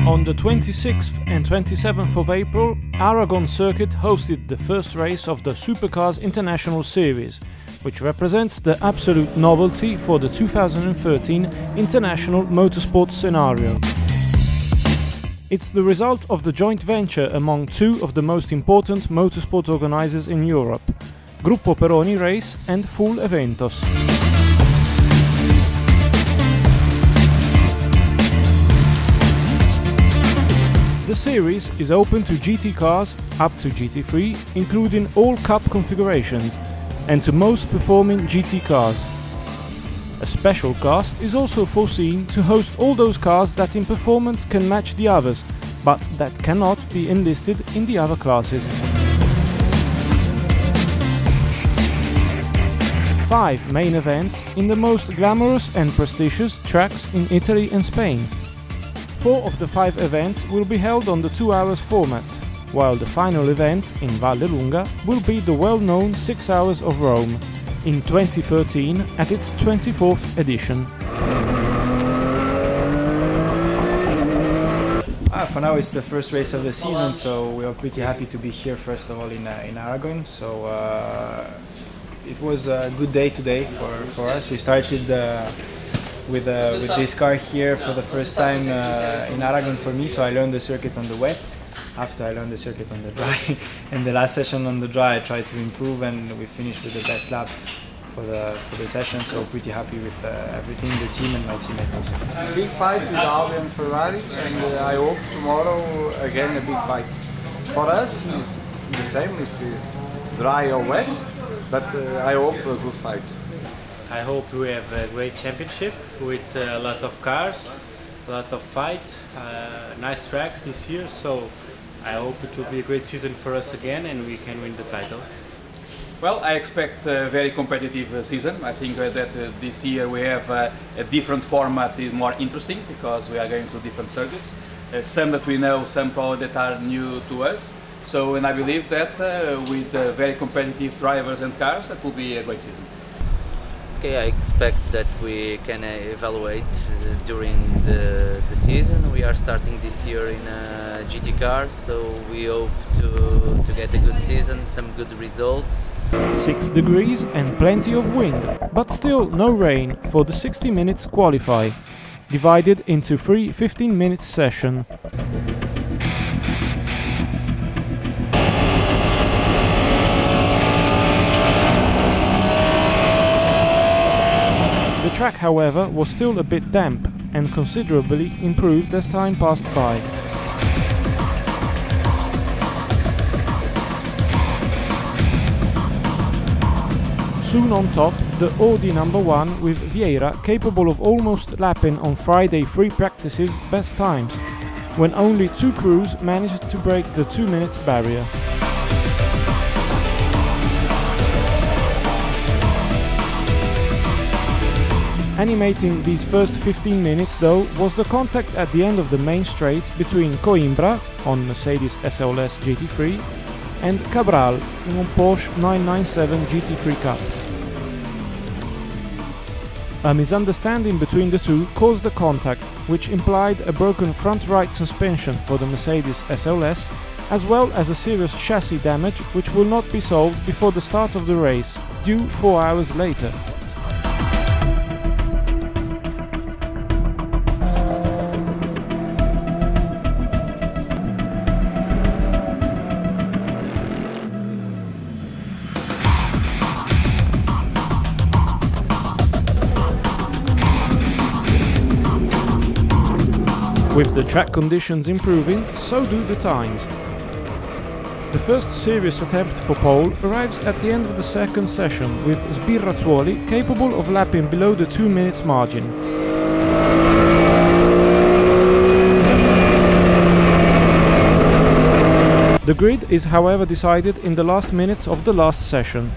On the 26th and 27th of April, Aragon circuit hosted the first race of the Supercars International Series, which represents the absolute novelty for the 2013 international motorsport scenario. It's the result of the joint venture among two of the most important motorsport organizers in Europe, Gruppo Peroni Race and Full Eventos. The series is open to GT cars up to GT3, including all Cup configurations, and to most performing GT cars. A special class is also foreseen to host all those cars that in performance can match the others, but that cannot be enlisted in the other classes. 5 main events in the most glamorous and prestigious tracks in Italy and Spain. 4 of the 5 events will be held on the 2 hours format, while the final event in Vallelunga will be the well-known 6 Hours of Rome, in 2013 at its 24th edition. For now it's the first race of the season, so we are pretty happy to be here first of all in Aragon. So it was a good day today for us. We started with this car here for the first time in Aragon for me, so I learned the circuit on the wet. After I learned the circuit on the dry, and the last session on the dry I tried to improve, and we finished with the best lap for the session, so pretty happy with everything, the team and my teammate also. Big fight with Audi and Ferrari, and I hope tomorrow again a big fight. For us it's the same if dry or wet, but I hope a good fight. I hope we have a great championship with a lot of cars, a lot of fight, nice tracks this year, so I hope it will be a great season for us again and we can win the title. Well, I expect a very competitive season. I think that this year we have a different format, is more interesting because we are going to different circuits. Some that we know, some probably that are new to us. So, and I believe that with very competitive drivers and cars, that will be a great season. Okay, I expect that we can evaluate during the season. We are starting this year in a GT car, so we hope to get a good season, some good results. 6 degrees and plenty of wind, but still no rain for the 60 minutes qualify, divided into 3 15-minute sessions. The track, however, was still a bit damp and considerably improved as time passed by. Soon on top, the Audi #1 with Vieira, capable of almost lapping on Friday free practices best times, when only 2 crews managed to break the 2 minutes barrier. Animating these first 15 minutes though was the contact at the end of the main straight between Coimbra on Mercedes SLS GT3 and Cabral on Porsche 997 GT3 Cup. A misunderstanding between the two caused the contact, which implied a broken front right suspension for the Mercedes SLS, as well as a serious chassis damage which will not be solved before the start of the race, due 4 hours later. With the track conditions improving, so do the times. The first serious attempt for pole arrives at the end of the second session, with Sbirrazzuoli capable of lapping below the 2 minutes margin. The grid is however decided in the last minutes of the last session.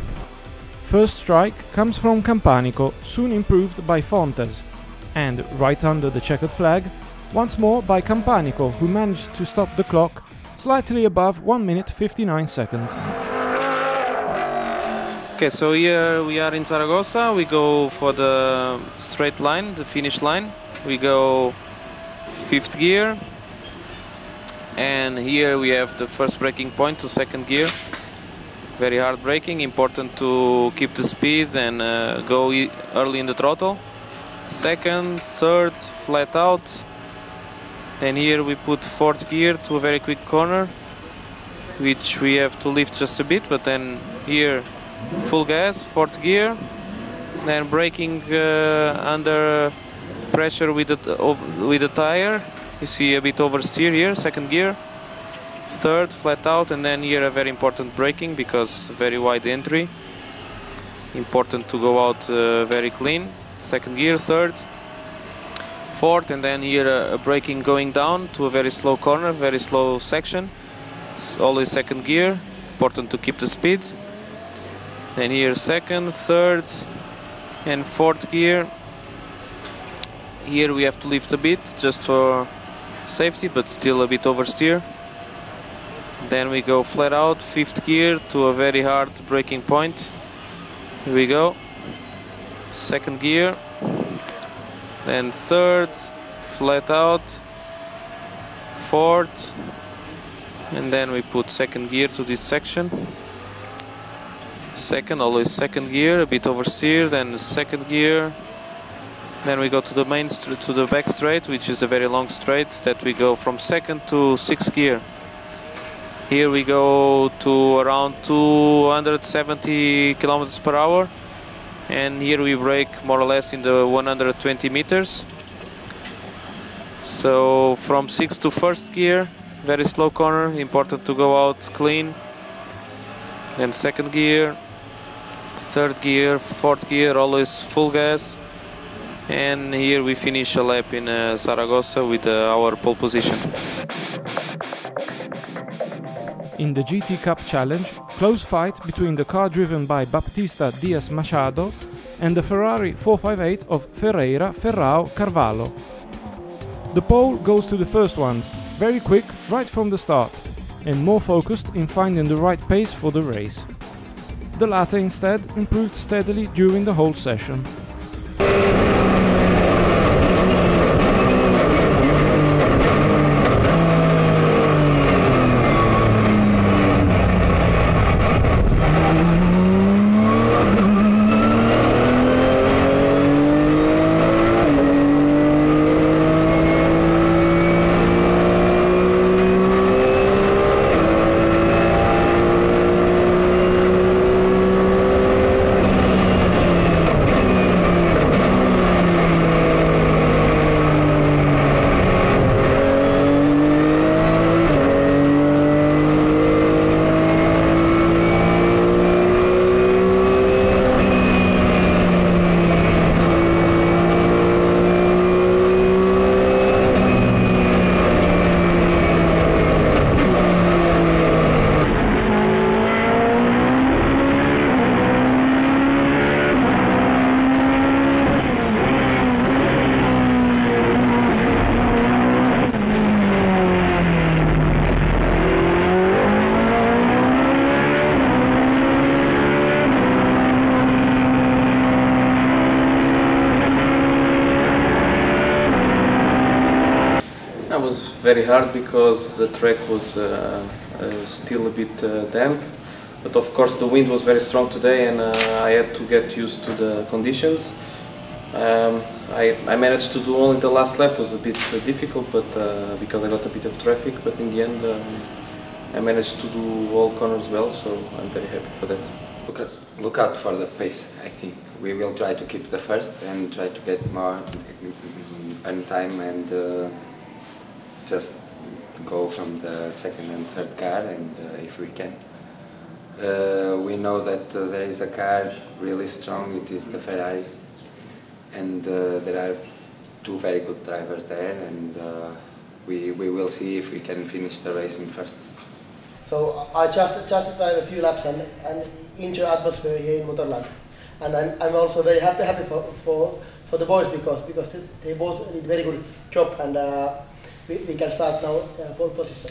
First strike comes from Campanico, soon improved by Fontes, and right under the checkered flag, once more by Campanico, who managed to stop the clock slightly above 1 minute 59 seconds. Okay, so here we are in Zaragoza. We go for the straight line, the finish line. We go 5th gear, and here we have the first braking point to second gear. Very hard braking, important to keep the speed and go early in the throttle. Second, third, flat out. Then here we put fourth gear to a very quick corner, which we have to lift just a bit, but then here full gas, fourth gear. Then braking under pressure with the tire. You see a bit oversteer here, second gear. Third, flat out, and then here a very important braking because very wide entry. Important to go out very clean. Second gear, third, fourth, and then here a braking going down to a very slow corner, very slow section. It's always second gear. Important to keep the speed. Then here second, third, and fourth gear. Here we have to lift a bit just for safety, but still a bit oversteer. Then we go flat out, fifth gear to a very hard braking point. Here we go. Second gear. Then third, flat out, fourth, and then we put second gear to this section. Second, always second gear, a bit oversteer, then second gear. Then we go to the to the back straight, which is a very long straight that we go from second to sixth gear. Here we go to around 270 kilometers per hour, and here we brake more or less in the 120 meters. So from sixth to first gear, very slow corner, important to go out clean. Then second gear, third gear, fourth gear, always full gas. And here we finish a lap in Zaragoza with our pole position. In the GT Cup Challenge, close fight between the car driven by Baptista Diaz Machado and the Ferrari 458 of Ferreira Ferrao Carvalho. The pole goes to the first ones, very quick right from the start, and more focused in finding the right pace for the race. The latter instead improved steadily during the whole session. It was very hard because the track was still a bit damp, but of course the wind was very strong today and I had to get used to the conditions. I managed to do only the last lap. It was a bit difficult, but because I got a bit of traffic, but in the end I managed to do all corners well, so I'm very happy for that. Look out for the pace. I think we will try to keep the first and try to get more on time and just go from the second and third car, and if we can. We know that there is a car really strong, it is the Ferrari, and there are two very good drivers there, and we will see if we can finish the race in first. So I just drive a few laps and enjoy atmosphere here in Motherland, and I'm also very happy for the boys because they both did very good job, and we can start now pole position.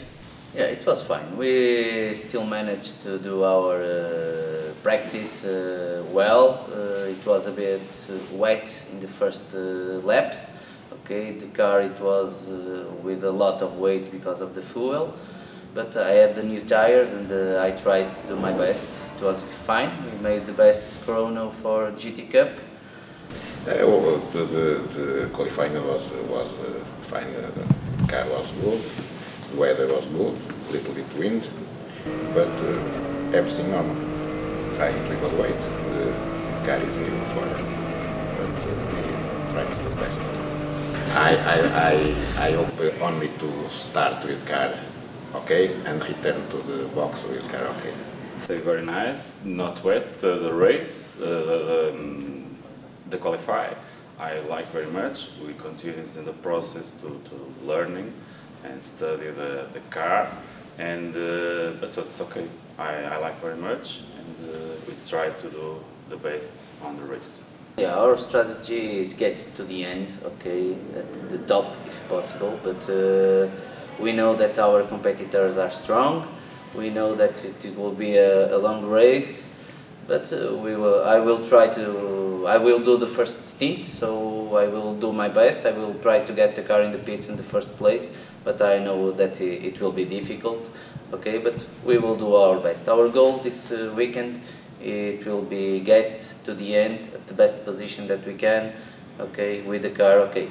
Yeah, it was fine. We still managed to do our practice well. It was a bit wet in the first laps, Okay, the car it was with a lot of weight because of the fuel, but I had the new tires and I tried to do my best. It was fine. We made the best chrono for GT Cup. The qualifying was fine. The car was good, the weather was good, a little bit wind, but everything normal. Trying to evaluate, the car is new for us, but we try to do the best. I hope only to start with car okay and return to the box with car okay. So very nice, not wet, the race, the qualify, I like very much. We continued in the process to learning and study the car, and but it's okay. I like very much, and we try to do the best on the race. Yeah, our strategy is get to the end, okay, at the top if possible, but we know that our competitors are strong. We know that it will be a long race, but I will do the first stint, so I will do my best. I will try to get the car in the pits in the first place, but I know that it will be difficult, okay, but we will do our best. Our goal this weekend, it will be get to the end at the best position that we can, okay, with the car okay.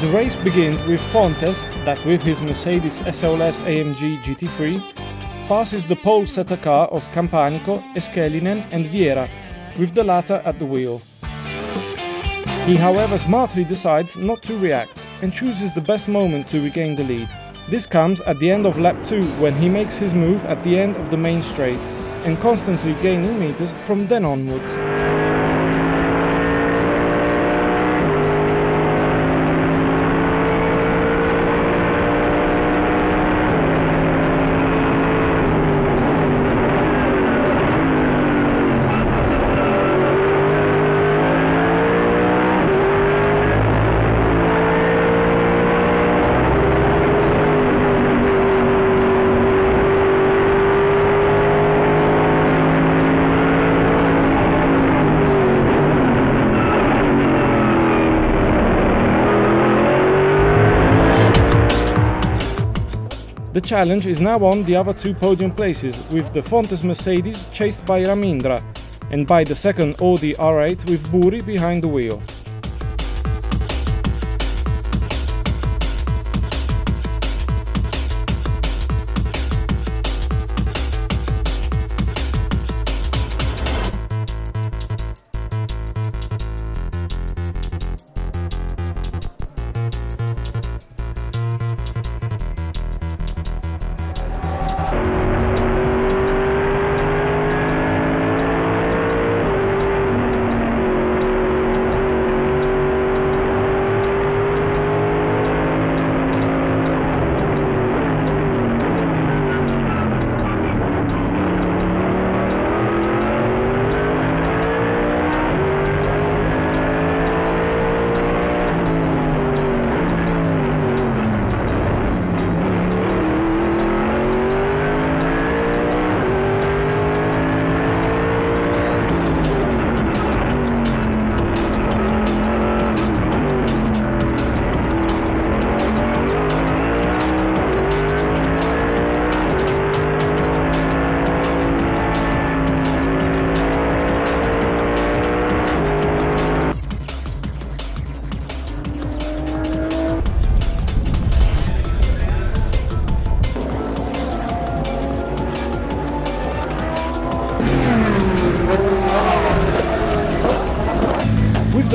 The race begins with Fontes, that with his Mercedes SLS AMG GT3 passes the pole setter car of Campanico, Eskelinen and Vieira, with the latter at the wheel. He however smartly decides not to react and chooses the best moment to regain the lead. This comes at the end of lap 2 when he makes his move at the end of the main straight and constantly gaining meters from then onwards. The challenge is now on the other two podium places, with the Fontes Mercedes chased by Ramindra, and by the second Audi R8 with Buri behind the wheel.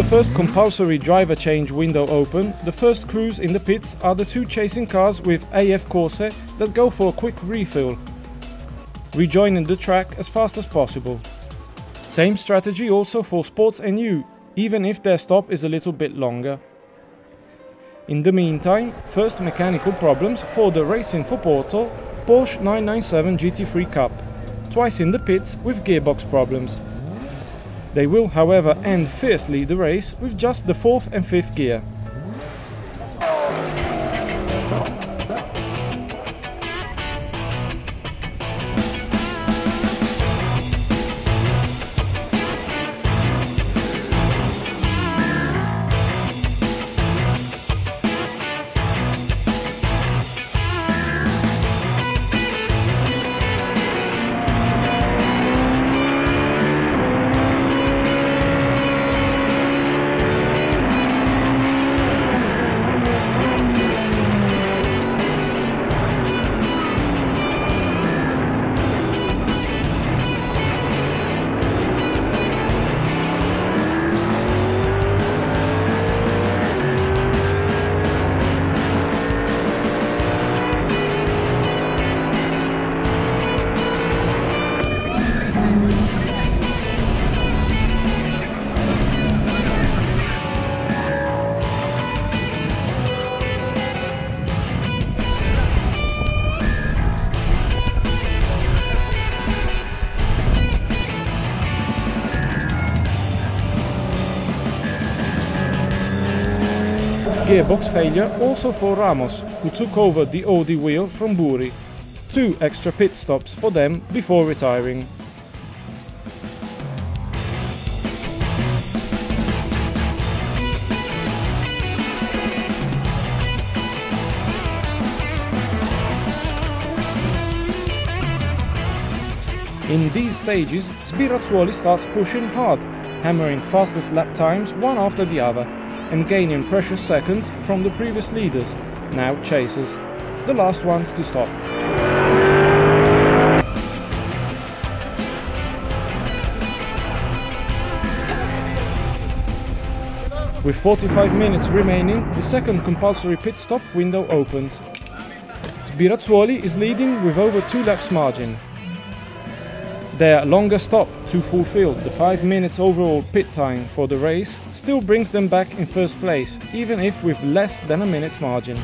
the first compulsory driver change window open, the first crews in the pits are the two chasing cars with AF Corse that go for a quick refill, rejoining the track as fast as possible. Same strategy also for Sports NU, even if their stop is a little bit longer. In the meantime, first mechanical problems for the Racing for Porto Porsche 997 GT3 Cup, twice in the pits with gearbox problems. They will, however, end fiercely the race with just the 4th and 5th gear. Gearbox failure also for Ramos, who took over the Audi wheel from Buri. 2 extra pit stops for them before retiring. In these stages, Spirrazzuoli starts pushing hard, hammering fastest lap times one after the other, and gaining precious seconds from the previous leaders, now chasers, the last ones to stop. With 45 minutes remaining, the second compulsory pit stop window opens. Spirrazzuoli is leading with over 2 laps margin. Their longer stop to fulfill the 5 minutes overall pit time for the race still brings them back in first place, even if with less than a minute's margin.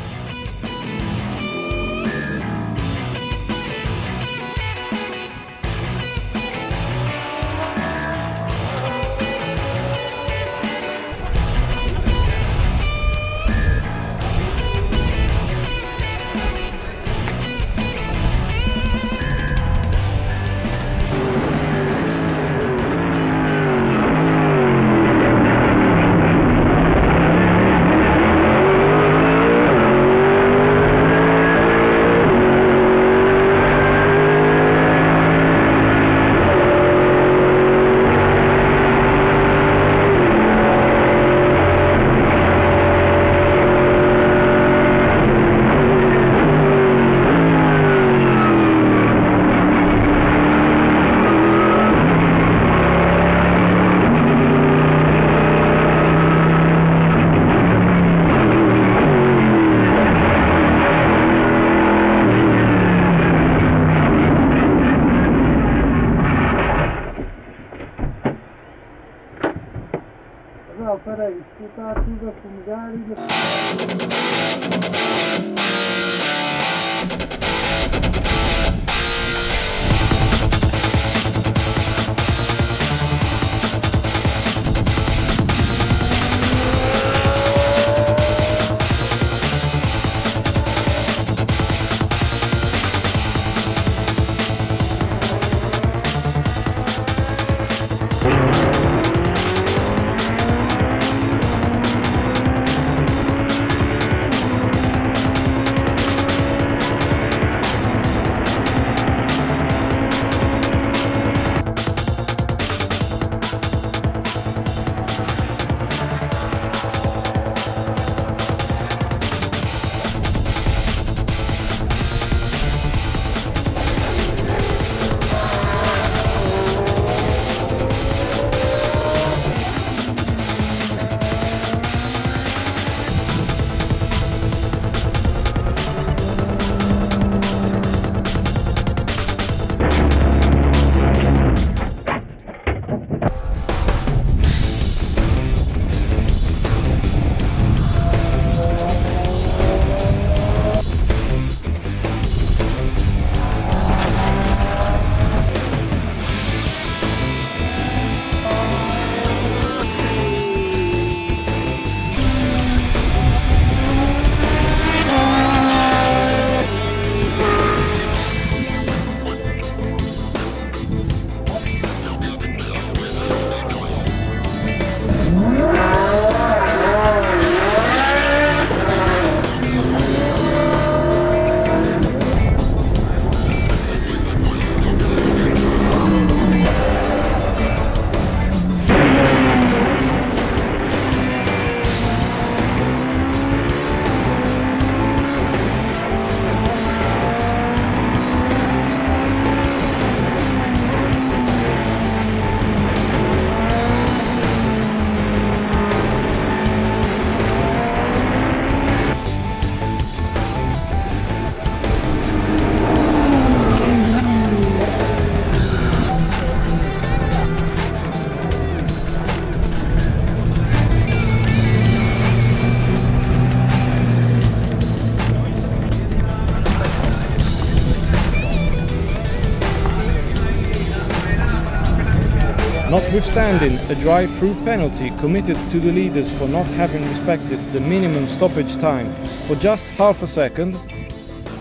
Notwithstanding a drive-through penalty committed to the leaders for not having respected the minimum stoppage time for just half a second,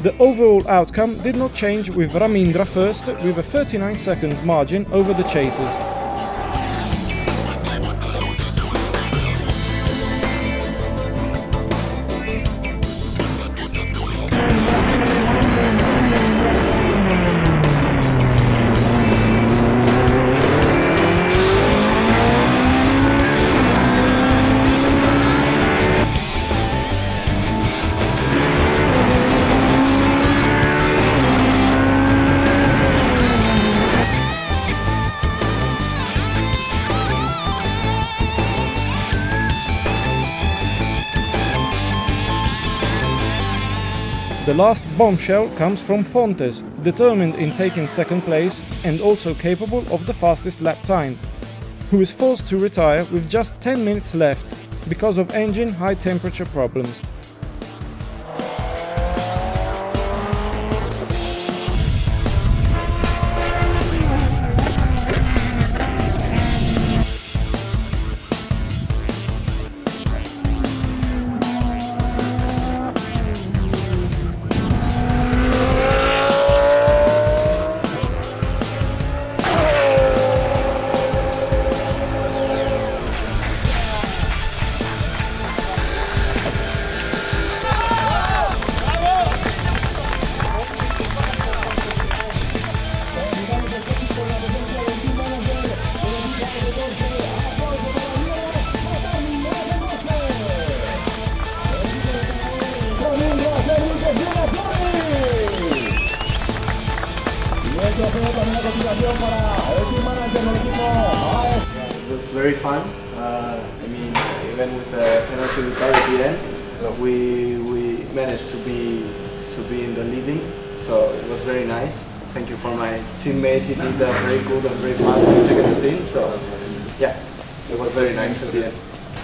the overall outcome did not change, with Ramindra first with a 39 seconds margin over the chasers. The last bombshell comes from Fontes, determined in taking second place and also capable of the fastest lap time, who is forced to retire with just 10 minutes left because of engine high temperature problems. It was very fun. I mean, even with the penalty we got at the end, we managed to be in the leading. So it was very nice. Thank you for my teammate. He did a very good and very fast second stint. So yeah, it was very nice at the end.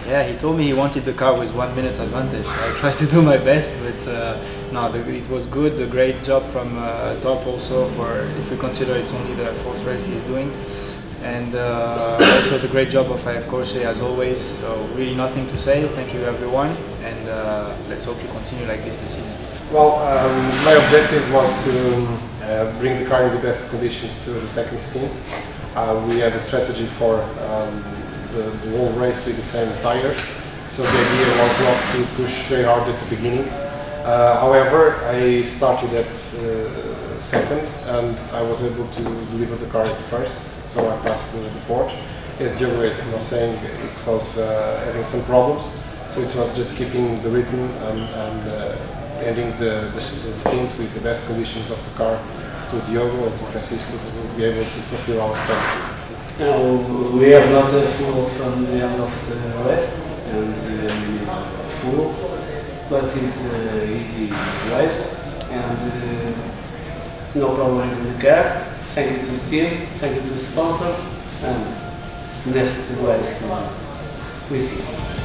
Yeah, he told me he wanted the car with 1 minute advantage. I tried to do my best, but no, it was good. A great job from Top also, for if we consider it's only the fourth race he's doing. And also the great job of IF Corse as always. So really nothing to say. Thank you everyone, and let's hope you continue like this season. Well, my objective was to bring the car in the best conditions to the second stint. We had a strategy for the whole race with the same tires, so the idea was not to push very hard at the beginning. However, I started at second and I was able to deliver the car at first, so I passed the board. As Diogo was saying, it was having some problems, so it was just keeping the rhythm and ending the stint with the best conditions of the car to Diogo and to Francisco to be able to fulfill our strategy. We have not a full from the end of the race, and full, but it's easy race, and no problems in the car. Thank you to the team, thank you to the sponsors, and next race we see.